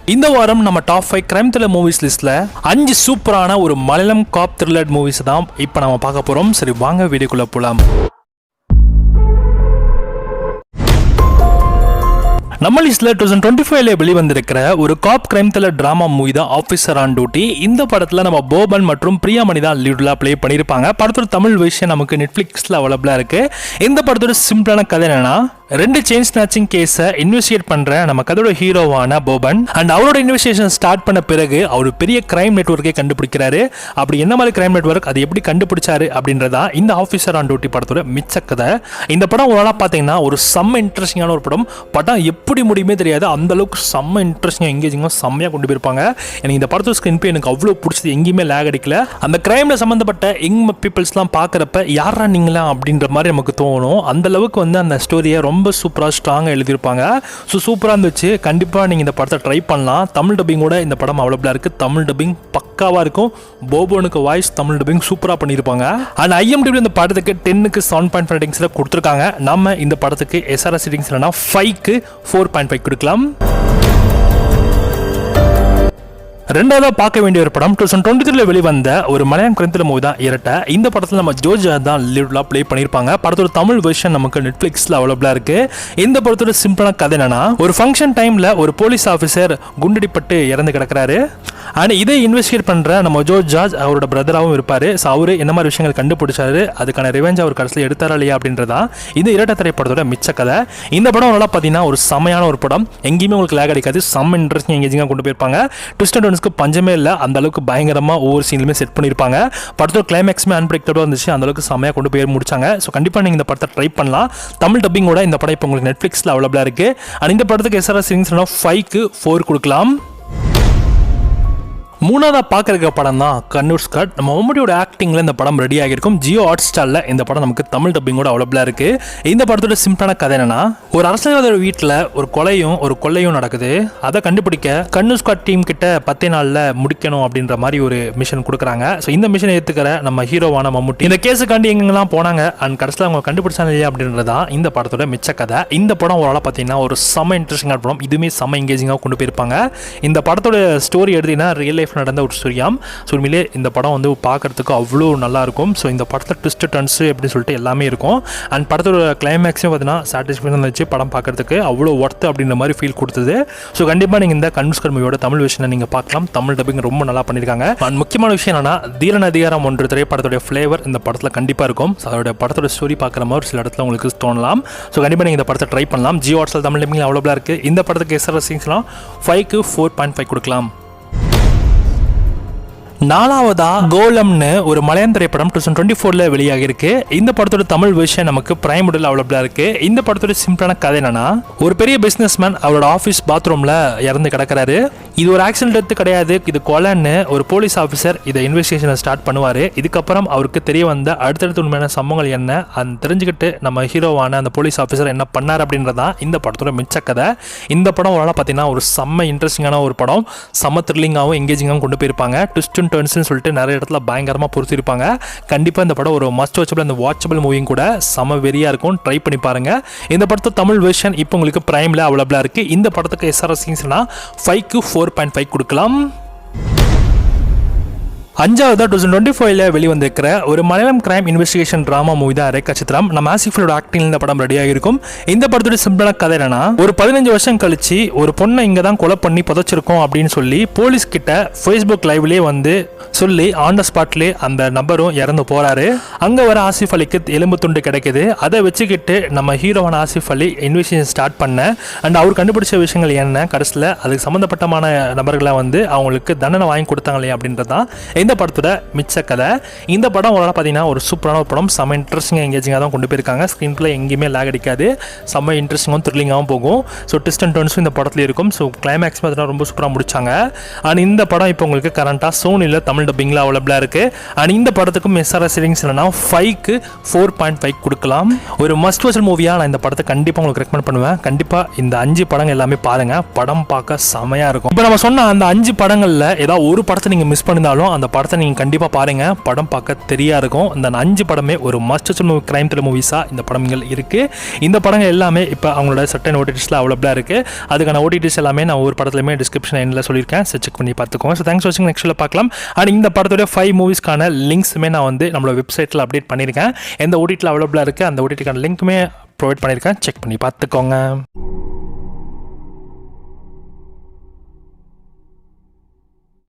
இந்த வாரம் நம்ம டாப் 5 கிரைம் த்ரில்லர் மூவிஸ் லிஸ்ட்ல 5 சூப்பரான ஒரு மலையாளம் காப் த்ரில்லர் மூவிஸ் தான் இப்போ நம்ம பார்க்க போறோம். சரி வாங்க வீடியோக்குள்ள போலாம். நம்ம லிஸ்ட்ல 2025 வெளிவந்திருக்கிற ஒரு காப் கிரைம் த்ரில்லர் டிராமா மூவி தான் ஆஃபீஸர் ஆன் டியூட்டி. இந்த படத்துல நம்ம போபன் மற்றும் பிரியாமணி தான் லீட்ல ப்ளே பண்ணியிருப்பாங்க. படத்தோட தமிழ் வெர்ஷன் நமக்கு நெட்ஃபிளிக்ஸ்ல அவைலபிளா இருக்கு. இந்த படத்தோட சிம்பிளான கதை என்னன்னா, 2 செயின் ஸ்நாச்சிங் கேஸை இன்வெஸ்டிகேட் பண்ற நம்ம கதையோட ஹீரோவான போபன் அண்ட் அவரோட இன்வெஸ்டிகேஷன் ஸ்டார்ட் பண்ண பிறகு அவர் பெரிய கிரைம் நெட்வொர்க்கை கண்டுபிடிக்கிறாரு. அப்படி என்ன மாதிரி கிரைம் நெட்வொர்க், அது எப்படி கண்டுபிடிச்சாரு அப்படின்றதா இந்த ஆஃபீஸர் ஆன் டியூட்டி படத்தோட மிச்ச கதை. இந்த படம் ஒரு நாளாக பார்த்தீங்கன்னா ஒரு செம்ம இன்ட்ரெஸ்டிங்கான ஒரு படம். படம் எப்படி முடியுமே தெரியாது, அந்த அளவுக்கு செம்ம இன்ட்ரெஸ்டிங்காக எங்கேஜிங்காக செம்மையாக கொண்டு போயிருப்பாங்க. எனக்கு இந்த படத்தோட ஸ்கிரீன் பிளே எனக்கு அவ்வளோ பிடிச்சது, எங்கேயுமே லேக் அடிக்கல. அந்த கிரைம்ல சம்மந்தப்பட்ட யங் பீப்புள்ஸ்லாம் பார்க்குறப்ப யாரா நீங்களா அப்படின்ற மாதிரி நமக்கு தோணும். அந்த அளவுக்கு அந்த ஸ்டோரியை ரொம்ப சூப்பராக ஸ்ட்ராங்காக எழுதியிருப்பாங்க. ஸோ சூப்பராக இருந்துச்சு. கண்டிப்பாக நீங்கள் இந்த படத்தை ட்ரை பண்ணலாம். தமிழ் டப்பிங்கோட இந்த படம் அவைலபிளாக இருக்குது. தமிழ் டப்பிங் பக்காவாக இருக்கும். போபனுக்கு வாய்ஸ் தமிழ் டப்பிங் சூப்பராக பண்ணியிருப்பாங்க. அண்ட் IMDb இந்த படத்துக்கு 10க்கு 7.5 ரேட்டிங்ஸில் கொடுத்துருக்காங்க. நம்ம இந்த படத்துக்கு SRS ரேட்டிங்ஸ் இல்லைனா 5க்கு 4.5 கொடுக்கலாம். ரெண்டாவதாக பார்க்க வேண்டிய ஒரு படம் 2023 வெளிவந்த ஒரு மலையாளம் கிரைம் த்ரில்லர் மூவி தான் இரட்டை. இந்த படத்தில் நம்ம ஜோஜா தான் லீட்லாம் ப்ளே பண்ணியிருப்பாங்க. படத்தோட தமிழ் வெர்ஷன் நமக்கு நெட்ஃபிளிக்ஸில் அவைலபிளாக இருக்கு. இந்த படத்தோட சிம்பிளான கதை என்னன்னா, ஒரு ஃபங்க்ஷன் டைமில் ஒரு போலீஸ் ஆஃபீஸர் குண்டடிப்பட்டு இறந்து கிடக்கிறாரு. அண்ட் இதை இன்வெஸ்டிகேட் பண்ணுற நம்ம ஜோஜா அவரோட பிரதராகவும் இருப்பார். ஸோ அவர் என்ன மாதிரி விஷயங்கள் கண்டுபிடிச்சாரு, அதுக்கான ரிவெஞ்ச் அவர் கடைசியில் எடுத்தாரா இல்லையா அப்படின்றதான் இந்த இரட்டை திரைப்படத்தோட மிச்ச கதை. இந்த படம் நல்லா பார்த்தீங்கன்னா ஒரு செமையான ஒரு படம். எங்கேயுமே உங்களுக்கு லேக் அடிக்காது. செம்ம இன்ட்ரெஸ்டிங் எங்கேஜிங்காக கொண்டு போயிருப்பாங்க. ட்விஸ்ட் அண்ட் பஞ்சமே இல்லை, அந்த அளவுக்கு பயங்கரமா ஒவ்வொரு சீன்லுமே செட் பண்ணியிருப்பாங்க. படத்தோட கிளைமேக்ஸுமே அன்பிரடிக்டபிளா இருந்துச்சு. அந்த அளவுக்கு செம்மையாக கொண்டு போய் முடிச்சாங்க. ஸோ கண்டிப்பாக நீங்கள் இந்த படத்தை ட்ரை பண்ணலாம். தமிழ் டப்பிங்கோட இந்த படம் இப்போ உங்களுக்கு நெட்ஃபிளிக்ஸில் அவைலபிளாக இருக்கு. அண்ட் இந்த படத்துக்கு SRS ரேட்டிங்ஸ் 5க்கு 4 கொடுக்கலாம். மூணாவதாக பார்க்குற படம் தான் கண்ணூர் ஸ்கட். நம்ம மம்முட்டியோட ஆக்டிங்கில் இந்த படம் ரெடி ஆகியிருக்கும். ஜியோ ஹாட்ஸ்டாரில் இந்த படம் நமக்கு தமிழ் டப்பிங்கோட அவைலபிளாக இருக்குது. இந்த படத்தோட சிம்பிளான கதை என்னன்னா, ஒரு அரசியல்வாதியோட வீட்டில் ஒரு கொலையும் நடக்குது. அதை கண்டுபிடிக்க கண்ணூர் ஸ்கட் டீம் கிட்ட 10 நாளில் முடிக்கணும் அப்படின்ற மாதிரி ஒரு மிஷன் கொடுக்குறாங்க. ஸோ இந்த மிஷனை ஏற்றுக்கிற நம்ம ஹீரோவான மம்முட்டி இந்த கேஸுக்காண்டி எங்கெங்கெல்லாம் போனாங்க அண்ட் கடைசியில் அவங்க கண்டுபிடிச்சாங்க இல்லையா அப்படின்றதான் இந்த படத்தோட மிச்ச கதை. இந்த படம் ஒரு பார்த்தீங்கன்னா ஒரு செம்ம இன்ட்ரெஸ்டிங்கான படம். இதுவுமே செம்ம எங்கேஜிங்காக கொண்டு போயிருப்பாங்க. இந்த படத்தோட ஸ்டோரி எடுத்தீங்கன்னா ரியல் லைஃப் நடந்த ஒரு ஸ்டோரியாம். ஸோ உண்மையிலே இந்த படம் பார்க்கறதுக்கு அவ்வளோ நல்லா இருக்கும். ஸோ இந்த படத்தில் ட்விஸ்ட் டர்ன்ஸ் அப்படின்னு சொல்லிட்டு எல்லாமே இருக்கும். அண்ட் படத்தோட கிளைமேக்ஸும் பார்த்தீங்கன்னா சாட்டிஸ்ஃபேக்ஷன் இருந்துச்சு. படம் பார்க்கறதுக்கு அவ்வளோ ஒர்த்து அப்படின்ற மாதிரி ஃபீல் கொடுத்தது. ஸோ கண்டிப்பாக நீங்கள் இந்த கன்ஸ்கர் மூவியோட தமிழ் விஷயம் நீங்கள் பார்க்கலாம். தமிழ் டப்பிங் ரொம்ப நல்லா பண்ணியிருக்காங்க. அண்ட் முக்கியமான விஷயம் என்னன்னா, தீரன் அதிகாரம் 1 திரைப்படத்தோட ஃப்ளேவர் இந்த படத்தில் கண்டிப்பாக இருக்கும். ஸோ அதோட படத்தோட ஸ்டோரி பார்க்குற மாதிரி சில இடத்துல உங்களுக்கு தோணலாம். ஸோ கண்டிப்பாக நீங்கள் இந்த படத்தை ட்ரை பண்ணலாம். ஜியோ ஹாட்ஸ்டார் தமிழ் டப்பிங் அவைலபிளாக இருக்குது. இந்த படத்துக்கு SRS ரேட்டிங்ஸ்லாம் 5க்கு 4.5 கொடுக்கலாம். நாலாவதா கோலம்னு ஒரு மலையாள திரைப்படம் 2024 வெளியாகி இருக்கு. இந்த படத்தோட தமிழ் வெர்ஷன் நமக்கு பிரைம் வீடியோல அவைலபிளா இருக்கு. இந்த படத்தோட சிம்பிளான கதை என்னன்னா, ஒரு பெரிய பிசினஸ்மேன் அவரோட ஆஃபீஸ் பாத்ரூம்ல இறந்து கிடக்கிறாரு. இது ஒரு ஆக்சிடென்ட் கிடையாது, இது கொலைன்னு ஒரு போலீஸ் ஆஃபீஸர் இதை இன்வெஸ்டிகேஷனை ஸ்டார்ட் பண்ணுவார். இதுக்கப்புறம் அவருக்கு தெரிய வந்த அடுத்தடுத்த உண்மையான சம்பவங்கள் என்ன அந்த தெரிஞ்சுக்கிட்டு நம்ம ஹீரோவான அந்த போலீஸ் ஆஃபீஸர் என்ன பண்ணார் அப்படின்றதான் இந்த படத்தோட மிச்ச கதை. இந்த படம் ஒரு பார்த்தீங்கன்னா ஒரு செம்ம இன்ட்ரெஸ்டிங்கான ஒரு படம். செம்ம த்ரில்லிங்காகவும் எங்கேஜிங்காகவும் கொண்டு போயிருப்பாங்க. ட்விஸ்ட் அண்ட் டர்ன்ஸ்னு சொல்லிட்டு நிறைய இடத்துல பயங்கரமாக பொறுத்திருப்பாங்க. கண்டிப்பாக இந்த படம் ஒரு மஸ்ட் வாட்சபிள் அந்த வாட்சபிள் மூவியும் கூட செம்ம வெறியாக இருக்கும். ட்ரை பண்ணி பாருங்க. இந்த படத்தோட தமிழ் வெர்ஷன் இப்போ உங்களுக்கு பிரைமில் அவைலபிளாக இருக்குது. இந்த படத்துக்கு SRS ரேட்டிங்ஸ்னா 5க்கு 4.5 கொடுக்கலாம். அஞ்சாவதா 2025 வெளிவந்திருக்கிற ஒரு Malayalam crime investigation drama movie தான் ரேகா சித்ரம். நம்ம ஆசிஃபோட ஆக்டிங் இந்த படம் ரெடியாக இருக்கும். இந்த படத்தோட சிம்பிளான கதை என்னன்னா, ஒரு 15 வருஷம் கழிச்சு ஒரு பொண்ணை இங்கே தான் கொலை பண்ணி புதைச்சிருக்கோம் அப்படின்னு சொல்லி போலீஸ் கிட்ட ஃபேஸ்புக் லைவ்லேயே சொல்லி ஆன் த ஸ்பாட்லேயே அந்த நபரும் இறந்து போறாரு. அங்கே வர ஆசிஃப் அலிக்கு எலும்பு துண்டு கிடைக்குது. அதை வச்சுக்கிட்டு நம்ம ஹீரோவான ஆசிஃப் அலி இன்வெஸ்டிகேஷன் ஸ்டார்ட் பண்ண அண்ட் அவர் கண்டுபிடிச்ச விஷயங்கள் என்ன, கடைசியில் அதுக்கு சம்மந்தப்பட்டமான நபர்களை அவங்களுக்கு தண்டனை வாங்கி கொடுத்தாங்களே அப்படின்றதான் இந்த படத்தோட மிச்ச கதை. இந்த படம் ஒரு பார்த்தீங்கன்னா ஒரு சூப்பரான ஒரு படம். செம்ம இன்ட்ரெஸ்டிங்காக எங்கேஜிங்காக தான் கொண்டு போயிருக்காங்க. ஸ்க்ரீன் பிளே எங்கேயுமே லேக் அடிக்காது. செம்ம இன்ட்ரெஸ்டிங்காகவும் த்ரில்லிங்காகவும் போகும். ஸோ ட்விஸ்ட் அண்ட் டர்ன்ஸும் இந்த படத்தில் இருக்கும். ஸோ கிளைமேக்ஸ் பார்த்தீங்கன்னா ரொம்ப சூப்பராக முடிச்சாங்க. அண்ட் இந்த படம் இப்போ உங்களுக்கு கரண்ட்டாக சோனியில் தமிழ் டப்பிங்கில் அவைலபிளாக இருக்குது. அண்ட் இந்த படத்துக்கும் SRS ரேட்டிங்ஸ் இல்லைனா 5க்கு 4.5 கொடுக்கலாம். ஒரு மஸ்ட் வாட்ச் மூவியாக நான் இந்த படத்தை கண்டிப்பாக உங்களுக்கு ரெக்கமெண்ட் பண்ணுவேன். கண்டிப்பாக இந்த 5 படங்கள் எல்லாமே பாருங்கள். படம் பார்க்க செமையாக இருக்கும். இப்போ நம்ம சொன்ன அந்த 5 படங்களில் ஏதாவது ஒரு படத்தை நீங்கள் மிஸ் பண்ணியிருந்தாலும் அந்த படத்தை நீங்கள் கண்டிப்பாக பாருங்கள். படம் பார்க்க தெரியா இருக்கும். இந்த 5 படமே ஒரு மஸ்ட் மூவி கிரைம் த்ரில்லர் மூவிஸாக இந்த படங்கள் இருக்குது. இந்த படங்கள் எல்லாமே இப்போ அவங்களோட சட்டன் ஓடிடிஸில் அவைலபிளாக இருக்குது. அதுக்கான ஓடிடிஸ் எல்லாமே நான் ஒரு படத்துலையுமே டிஸ்கிரிப்ஷன் எண்ணில் சொல்லியிருக்கேன். செக் பண்ணி பார்த்துக்கோங்க. ஸோ தேங்க்ஸ் வாட்சிங். நெக்ஸ்ட்டில் பார்க்கலாம். அண்ட் இந்த படத்தோட 5 மூவிஸ்க்கான லிங்க்ஸுமே நான் வந்து நம்மளோட வெப்சைட்டில் அப்டேட் பண்ணியிருக்கேன். எந்த ஓடிடியில் அவைலபிளாக இருக்குது அந்த ஓடிடிக்கான லிங்க்குமே ப்ரொவைட் பண்ணியிருக்கேன். செக் பண்ணி பார்த்துக்கோங்க.